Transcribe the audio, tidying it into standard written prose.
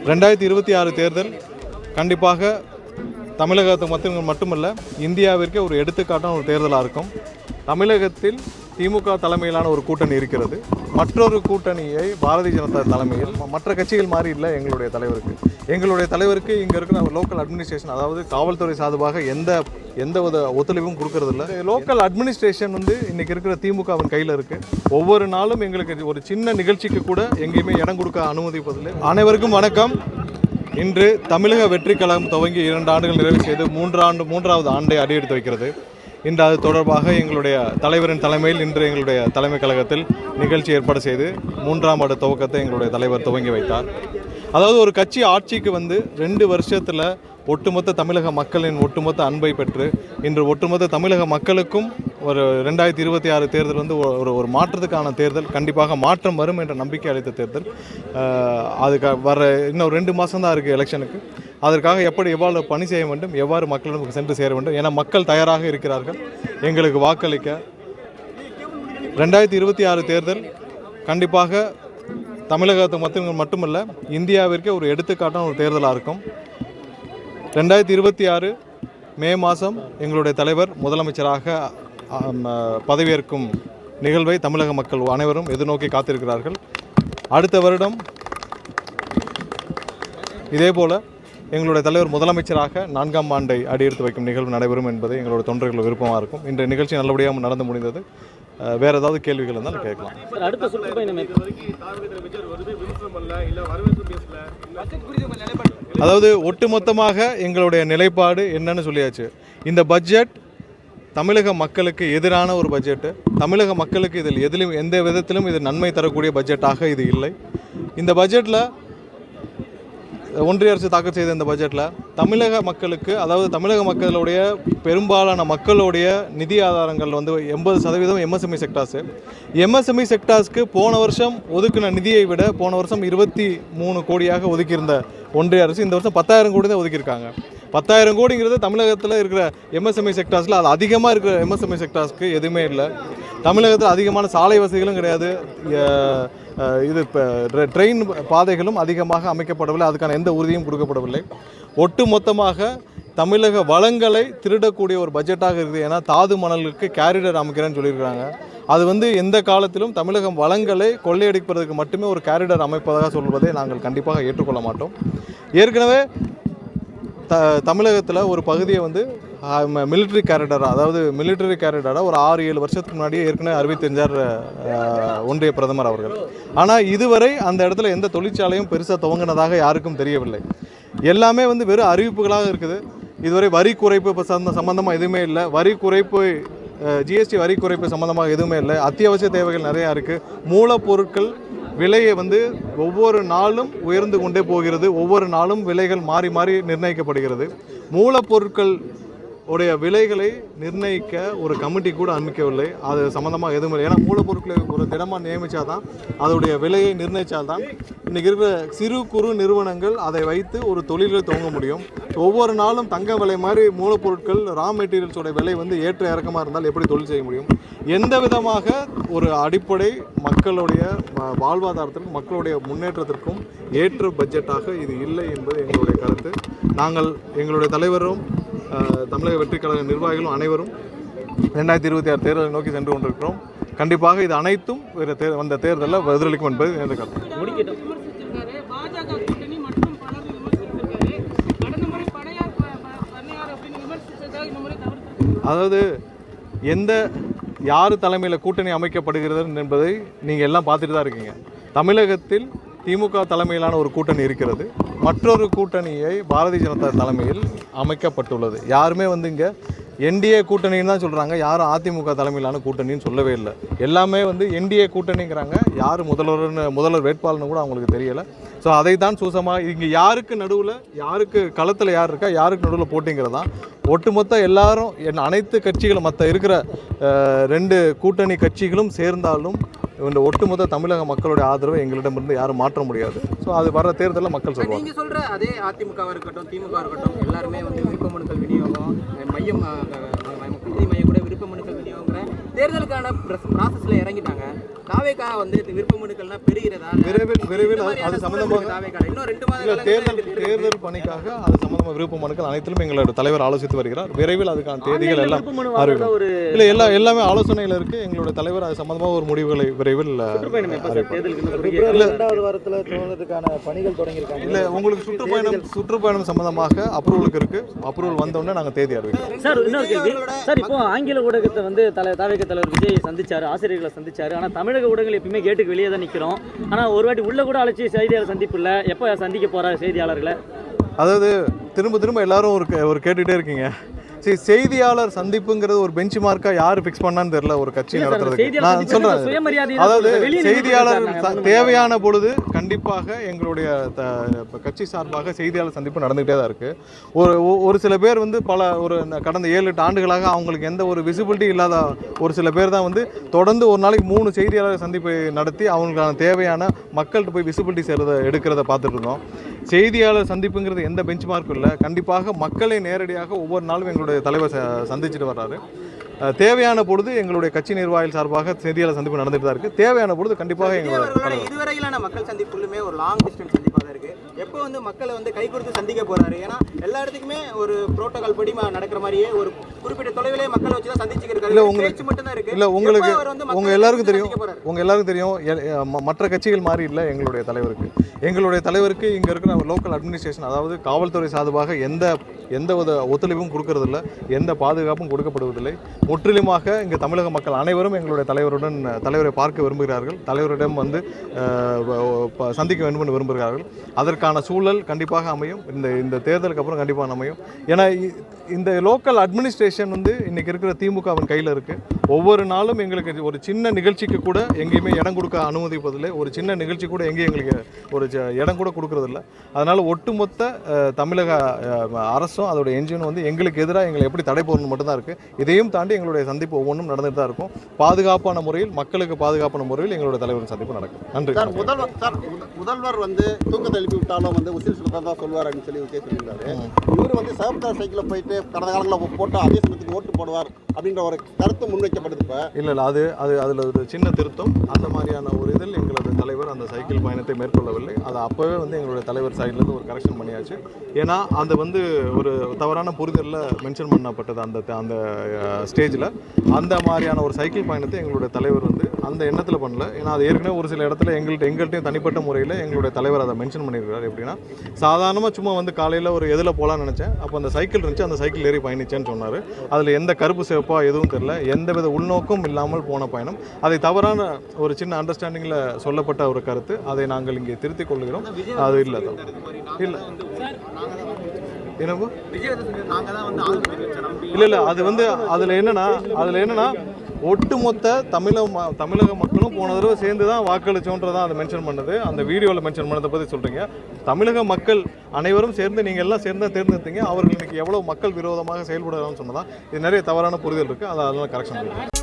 2026 தேர்தல் கண்டிப்பாக தமிழகத்துக்கு மட்டுமல்ல இந்தியாவிற்கு ஒரு எடுத்துக்காட்டான ஒரு தேர்தலாக இருக்கும். தமிழகத்தில் திமுக தலைமையிலான ஒரு கூட்டணி இருக்கிறது. மற்றொரு கூட்டணியை பாரதிய ஜனதா தலைமையில் மற்ற கட்சிகள் மாதிரி இல்லை. எங்களுடைய தலைவருக்கு இங்கே இருக்கிற லோக்கல் அட்மினிஸ்ட்ரேஷன், அதாவது காவல்துறை சார்பாக எந்த ஒத்துழைப்பும் கொடுக்கறதில்ல. லோக்கல் அட்மினிஸ்ட்ரேஷன் இன்றைக்கி இருக்கிற திமுகவின் கையில் இருக்குது. ஒவ்வொரு நாளும் எங்களுக்கு ஒரு சின்ன நிகழ்ச்சிக்கு கூட எங்கேயுமே இடம் கொடுக்க அனுமதிப்பதில்லை. அனைவருக்கும் வணக்கம். இன்று தமிழக வெற்றி கழகம் துவங்கி 2 ஆண்டுகள் நிறைவு செய்து 3வது ஆண்டை அடியெடுத்து வைக்கிறது. இன்று அது தொடர்பாக எங்களுடைய தலைவரின் தலைமையில் இன்று எங்களுடைய தலைமை கழகத்தில் நிகழ்ச்சி ஏற்பாடு செய்து 3ஆம் ஆண்டு துவக்கத்தை எங்களுடைய தலைவர் துவங்கி வைத்தார். அதாவது ஒரு கட்சி ஆட்சிக்கு 2 வருஷத்தில் ஒட்டுமொத்த தமிழக மக்களின் ஒட்டுமொத்த அன்பை பெற்று இன்று ஒட்டுமொத்த தமிழக மக்களுக்கும் ஒரு 2026 தேர்தல் ஒரு மாற்றத்துக்கான தேர்தல், கண்டிப்பாக மாற்றம் வரும் என்ற நம்பிக்கை அளித்த தேர்தல். அதுக்கு வர இன்னும் 2 மாதம் தான் இருக்குது எலெக்ஷனுக்கு. அதற்காக எவ்வாறு பணி செய்ய வேண்டும், எவ்வாறு மக்களிடம் சென்று சேர வேண்டும், ஏன்னா மக்கள் தயாராக இருக்கிறார்கள் எங்களுக்கு வாக்களிக்க. 2026 தேர்தல் கண்டிப்பாக தமிழகத்துக்கு மட்டுமல்ல இந்தியாவிற்கு ஒரு எடுத்துக்காட்டான ஒரு தேர்தலாக இருக்கும். 2026 மே மாதம் எங்களுடைய தலைவர் முதலமைச்சராக பதவியேற்கும் நிகழ்வை தமிழக மக்கள் அனைவரும் எதிர்நோக்கி காத்திருக்கிறார்கள். அடுத்த வருடம் இதேபோல் எங்களுடைய தலைவர் முதலமைச்சராக 4ஆம் ஆண்டை அடியெடுத்து வைக்கும் நிகழ்வு நடைபெறும் என்பது எங்களுடைய தொண்டர்கள் விருப்பமாக இருக்கும். இன்றைய நிகழ்ச்சி நல்லபடியாக நடந்து முடிந்தது. வேறு ஏதாவது கேள்விகள் இருந்தாலும் கேட்கலாம். அதாவது ஒட்டுமொத்தமாக எங்களுடைய நிலைப்பாடு என்னன்னு சொல்லியாச்சு. இந்த பட்ஜெட் தமிழக மக்களுக்கு எதிரான ஒரு பட்ஜெட்டு. தமிழக மக்களுக்கு இதில் எந்த விதத்திலும் இது நன்மை தரக்கூடிய பட்ஜெட்டாக இது இல்லை. இந்த பட்ஜெட்டில் ஒன்றிய அரசு தாக்கல் செய்த இந்த பட்ஜெட்டில் தமிழக மக்களுக்கு, அதாவது தமிழக மக்களுடைய பெரும்பாலான மக்களுடைய நிதி ஆதாரங்கள் 80% எம்எஸ்எம்இ செக்டார்ஸு. எம்எஸ்எம்இ செக்டார்ஸ்க்கு போன வருஷம் ஒதுக்கின நிதியை விட போன வருஷம் 23 கோடியாக ஒதுக்கியிருந்த ஒன்றிய அரசு இந்த வருஷம் 10,000 கோடி தான் ஒதுக்கியிருக்காங்க. 10,000 கோடிங்கிறது தமிழகத்தில் இருக்கிற எம்எஸ்எம்இ செக்டார்ஸில் அது அதிகமாக இருக்கிற எம்எஸ்எம்இ செக்டார்ஸ்க்கு எதுவுமே இல்லை. தமிழகத்தில் அதிகமான சாலை வசதிகளும் கிடையாது. ட்ரெயின் பாதைகளும் அதிகமாக அமைக்கப்படவில்லை. அதுக்கான எந்த உறுதியும் கொடுக்கப்படவில்லை. ஒட்டு மொத்தமாக தமிழக வளங்களை திருடக்கூடிய ஒரு பட்ஜெட்டாக இருக்குது. ஏன்னா தாது மணலுக்கு கேரிடர் அமைக்கிறேன்னு சொல்லியிருக்கிறாங்க. அது எந்த காலத்திலும் தமிழகம் வளங்களை கொள்ளையடிப்பதற்கு மட்டுமே ஒரு கேரிடர் அமைப்பதாக சொல்வதை நாங்கள் கண்டிப்பாக ஏற்றுக்கொள்ள மாட்டோம். ஏற்கனவே தமிழகத்தில் ஒரு பகுதியை மிலிட்ரி கேரிடராக, அதாவது மிலிட்ரி கேரிடராக ஒரு 6-7 வருஷத்துக்கு முன்னாடியே ஏற்கனவே அறிவித்திருந்தார் ஒன்றிய பிரதமர் அவர்கள். ஆனால் இதுவரை அந்த இடத்துல எந்த தொழிற்சாலையும் பெருசாக துவங்கினதாக யாருக்கும் தெரியவில்லை. எல்லாமே வெறும் அறிவிப்புகளாக இருக்குது. இதுவரை வரி குறைப்பு சம்பந்தமாக எதுவுமே இல்லை. வரி குறைப்பு, ஜிஎஸ்டி வரி குறைப்பு சம்பந்தமாக எதுவுமே இல்லை. அத்தியாவசிய தேவைகள் நிறையா இருக்குது. மூலப்பொருட்கள் விலையை ஒவ்வொரு நாளும் உயர்ந்து கொண்டே போகிறது. ஒவ்வொரு நாளும் விலைகள் மாறி மாறி நிர்ணயிக்கப்படுகிறது. மூலப்பொருட்கள் உடைய விலைகளை நிர்ணயிக்க ஒரு கமிட்டி கூட அமைக்கவில்லை. அது சம்மந்தமாக எதுவும் இல்லை. ஏன்னா மூலப்பொருட்களை ஒரு தினமாக நியமித்தா தான் அதோடைய விலையை நிர்ணயித்தால்தான் இன்றைக்கி இருக்கிற சிறு குறு நிறுவனங்கள் அதை வைத்து ஒரு தொழிலை துவங்க முடியும். ஒவ்வொரு நாளும் தங்க விலை மாதிரி மூலப்பொருட்கள், ரா மெட்டீரியல்ஸோட விலை ஏற்ற இறக்கமாக இருந்தால் எப்படி தொழில் செய்ய முடியும்? எந்த விதமாக ஒரு அடிப்படை மக்களுடைய வாழ்வாதாரத்திற்கும் மக்களுடைய முன்னேற்றத்திற்கும் ஏற்ற பட்ஜெட்டாக இது இல்லை என்பது எங்களுடைய கருத்து. நாங்கள் எங்களுடைய தலைவரும் தமிழக வெற்றி கழக நிர்வாகிகளும் அனைவரும் 2026 தேர்தலை நோக்கி சென்று கொண்டிருக்கிறோம். கண்டிப்பாக இது அனைத்தும் அந்த தேர்தலில் எதிரொலிக்கும் என்பது எனது கருத்து. அதாவது யார் தலைமையில் கூட்டணி அமைக்கப்படுகிறது என்பதை நீங்கள் எல்லாம் பார்த்துட்டு தான் இருக்கீங்க. தமிழகத்தில் திமுக தலைமையிலான ஒரு கூட்டணி இருக்கிறது. மற்றொரு கூட்டணியை பாரதிய ஜனதா தலைமையில் அமைக்கப்பட்டுள்ளது. யாருமே இங்கே என்டிஏ கூட்டணின்னு தான் சொல்கிறாங்க. யாரும் அதிமுக தலைமையிலான கூட்டணின்னு சொல்லவே இல்லை. எல்லாமே என்டிஏ கூட்டணிங்கிறாங்க. யார் முதல்வர் வேட்பாளர்னு கூட அவங்களுக்கு தெரியலை. ஸோ அதை தான் சூசமாக இங்கே யாருக்கு நடுவில், யாருக்கு களத்தில் யார் இருக்கா, யாருக்கு நடுவில் போட்டிங்கிறது தான். ஒட்டுமொத்த எல்லாரும் அனைத்து கட்சிகளும் மற்ற இருக்கிற 2 கூட்டணி கட்சிகளும் சேர்ந்தாலும் இந்த ஒட்டுமொத்த தமிழக மக்களுடைய ஆதரவை எங்களிடமிருந்து யாரும் மாற்ற முடியாது. ஸோ அது வர தேர்தலில் மக்கள் சொல்லுவாங்க. நீங்கள் சொல்கிற அதே அதிமுகவாக இருக்கட்டும், திமுக இருக்கட்டும், எல்லாருமே விருப்ப மனுக்கள் விநியோகம், மையம் மையம் கூட விருப்ப மனுக்கள் விநியோகங்கிற தேர்தலுக்கான ப்ராசஸில் இறங்கிட்டாங்க. தாவேகா வந்து விருப்ப மனுக்கள்லாம் பெறுகிறதா? விரைவில் அது சம்பந்தமாக தாவேகா இன்னும் 2 மாத தேர்தல் பணிக்காக அது சம்பந்தமாக விருப்ப மனுக்கள் அனைத்திலும் எங்களோட தலைவர் ஆலோசித்து வருகிறார். விரைவில் அதுக்கான தேதிகள் எல்லாம் அறிவிக்கும். இல்லை எல்லாமே ஆலோசனையில் இருக்கு. எங்களோட தலைவர் அது சம்பந்தமாக ஒரு முடிவுகளை விரைவில் இரண்டாவது வாரத்தில் தோணுறதுக்கான பணிகள் தொடங்கியிருக்காங்க. இல்லை உங்களுக்கு சுற்றுப்பயணம் சம்பந்தமாக அப்ரூவலுக்கு இருக்கு. அப்ரூவல் வந்தோடனே நாங்கள் தேதி அறிவிக்கிறோம். சார் இன்னொரு கேள்வி சார், இப்போ ஆங்கில ஊடகத்தை வந்து தாவேகா தலைவர் விஜய் சந்திச்சாரு, ஆசிரியர்களை சந்திச்சாரு. ஆனால் தமிழக ஊடகங்கள் எப்பயுமே கேட்டுக்கு வெளியே தான் நிற்கிறோம். ஆனால் ஒரு வாட்டி உள்ள கூட அழைச்சி செய்தியாளர் சந்திப்பு இல்லை. எப்போ சந்திக்க போறாரு செய்தியாளர்களை? அதாவது திரும்ப எல்லாரும் ஒரு கேட்டுகிட்டே இருக்கீங்க. சரி, செய்தியாளர் சந்திப்புங்கிறது ஒரு பெஞ்ச் மார்க்கா யார் ஃபிக்ஸ் பண்ணான்னு தெரியல ஒரு கட்சி நடத்துறதுக்கு. நான் சொல்றேன், அதாவது செய்தியாளர் தேவையான பொழுது கண்டிப்பாக எங்களுடைய கட்சி சார்பாக செய்தியாளர் சந்திப்பு நடந்துகிட்டே தான் இருக்கு. ஒரு சில பேர் வந்து கடந்த 7-8 ஆண்டுகளாக அவங்களுக்கு எந்த ஒரு விசிபிலிட்டி இல்லாத ஒரு சில பேர் தான் வந்து தொடர்ந்து ஒரு நாளைக்கு 3 செய்தியாளர் சந்திப்பை நடத்தி அவங்களுக்கான தேவையான மக்கள்கிட்ட போய் விசிபிலிட்டி எடுக்கிறத பார்த்துட்டு இருந்தோம். செய்தியாளர் சந்திப்புங்கிறது எந்த பெஞ்ச் மார்க்கும் இல்லை. கண்டிப்பாக மக்களை நேரடியாக ஒவ்வொரு நாளும் எங்களுடைய தலைவர் சந்திச்சுட்டு வர்றாரு. தேவையான பொழுது எங்களுடைய கட்சி நிர்வாகிகள் சார்பாக செய்தியாளர் சந்திப்பு நடந்துட்டு தான் இருக்கு. தேவையான பொழுது கண்டிப்பாக எங்களுடைய இதுவரையிலான மக்கள் சந்திப்புமே ஒரு லாங் டிஸ்டன்ஸ் சந்திப்பாக தான் இருக்கு. எப்போ வந்து மக்களை வந்து கை கொடுத்து சந்திக்க போறாரு? ஏன்னா எல்லா இடத்துக்குமே ஒரு புரோட்டோகால் படி நடக்கிற மாதிரியே ஒரு குறிப்பிட்ட தொலைவிலே மக்களை வச்சு தான் சந்திச்சுக்கிறாரு. இல்லை உங்க எல்லாருக்கும் தெரியும் மற்ற கட்சிகள் மாதிரி இல்லை எங்களுடைய தலைவருக்கு இங்கே இருக்கிற லோக்கல் அட்மினிஸ்ட்ரேஷன், அதாவது காவல்துறை சார்பாக எந்த ஒத்துழைப்பும் கொடுக்கறதில்லை, எந்த பாதுகாப்பும் கொடுக்கப்படுவதில்லை. முற்றிலுமாக இங்கே தமிழக மக்கள் அனைவரும் எங்களுடைய தலைவரை பார்க்க விரும்புகிறார்கள், தலைவரிடம் வந்து சந்திக்க வேண்டும் என்று விரும்புகிறார்கள். அதற்கான சூழல் கண்டிப்பாக அமையும். இந்த தேர்தலுக்கு அப்புறம் கண்டிப்பாக அமையும். ஏன்னா இந்த லோக்கல் அட்மினிஸ்ட்ரேஷன் வந்து இன்னைக்கு இருக்கிற திமுகவின் கையில் இருக்கு. ஒவ்வொரு நாளும் எங்களுக்கு ஒரு சின்ன நிகழ்ச்சிக்கு கூட எங்கேயுமே இடம் கொடுக்க அனுமதிப்பதில்லை. ஒரு சின்ன நிகழ்ச்சி கூட எங்கேயும் எங்களுக்கு ஒரு இடம் கூட கொடுக்கறதில்ல. அதனால ஒட்டுமொத்த தமிழக அரசும் அதோட என்ஜின் வந்து எங்களுக்கு எதிராக எங்களை எப்படி தடை போடணும் மட்டும்தான் இருக்கு. இதையும் தாண்டி எங்களுடைய சந்திப்பு ஒவ்வொன்றும் நடந்துட்டு தான் இருக்கும். பாதுகாப்பான முறையில், மக்களுக்கு பாதுகாப்பான முறையில் எங்களுடைய தலைவரின் சந்திப்பு நடக்கும். நன்றி. முதல்வர் வந்து தூக்கத்தை எழுப்பி விட்டாலும் வந்து உசில் சுத்தம் தான் சொல்வார் அப்படின்னு சொல்லி விஜய் சொல்லியிருந்தாரு. இவர் வந்து சிவப்பு சைக்கிளில் போயிட்டு கடந்த காலங்களில் போட்டு அதே சமயத்துக்கு ஓட்டு போடுவார் அப்படின்ற ஒரு கருத்து முன்வைக்கப்படுது. இப்போ இல்லை அதில் ஒரு சின்ன திருத்தம். அந்த மாதிரியான ஒரு இதில் எங்களது தலைவர் அந்த சைக்கிள் பயணத்தை மேற்கொள்ளவில்லை. அதை அப்போவே வந்து எங்களுடைய தலைவர் சைட்லேருந்து ஒரு கரெக்ஷன் பண்ணியாச்சு. ஏன்னா அது வந்து ஒரு தவறான புரிதலில் மென்ஷன் பண்ணப்பட்டது அந்த ஸ்டேஜில். அந்த மாதிரியான ஒரு சைக்கிள் பயணத்தை எங்களுடைய தலைவர் வந்து அந்த எண்ணத்தில் பண்ணல. ஏன்னா அது ஏற்கனவே ஒரு சில இடத்துல எங்கள்கிட்டையும் தனிப்பட்ட முறையில் எங்களுடைய தலைவர் அதை மென்ஷன் பண்ணியிருக்காரு. எப்படின்னா சாதாரணமாக சும்மா வந்து காலையில் ஒரு எதில் போகலான்னு நினச்சேன், அப்போ அந்த சைக்கிள் இருந்துச்சு, அந்த சைக்கிள் ஏறி பயணிச்சேன்னு சொன்னார். அதில் எந்த கருப்பு சிவப்பா எதுவும் தெரியல, எந்தவித உள்நோக்கம் இல்லாமல் போன பயணம். அதை தவறான ஒரு சின்ன அண்டர்ஸ்டாண்டிங்கில் சொல்லப்பட்ட ஒரு கருத்து. அதை நாங்கள் இங்கே திருத்திக் கொள்கிறோம். அது இல்லை என்னவோ இல்லை அது வந்து அதில் என்னன்னா ஒட்டுமொத்த தமிழக மக்களும் போன தடவை சேர்ந்து தான் வாக்களிச்சோன்றதான் அதை மென்ஷன் பண்ணது. அந்த வீடியோவில் மென்ஷன் பண்ணதை பற்றி சொல்கிறீங்க. தமிழக மக்கள் அனைவரும் சேர்ந்து நீங்கள் எல்லாம் சேர்ந்து தான் தேர்ந்தெடுத்தீங்க. அவர்கள் இன்னைக்கு எவ்வளோ மக்கள் விரோதமாக செயல்படுறான்னு சொன்னதான் இது நிறைய தவறான புரிதல் இருக்குது. அதெல்லாம் கரெக்ஷன் பண்ணுங்க.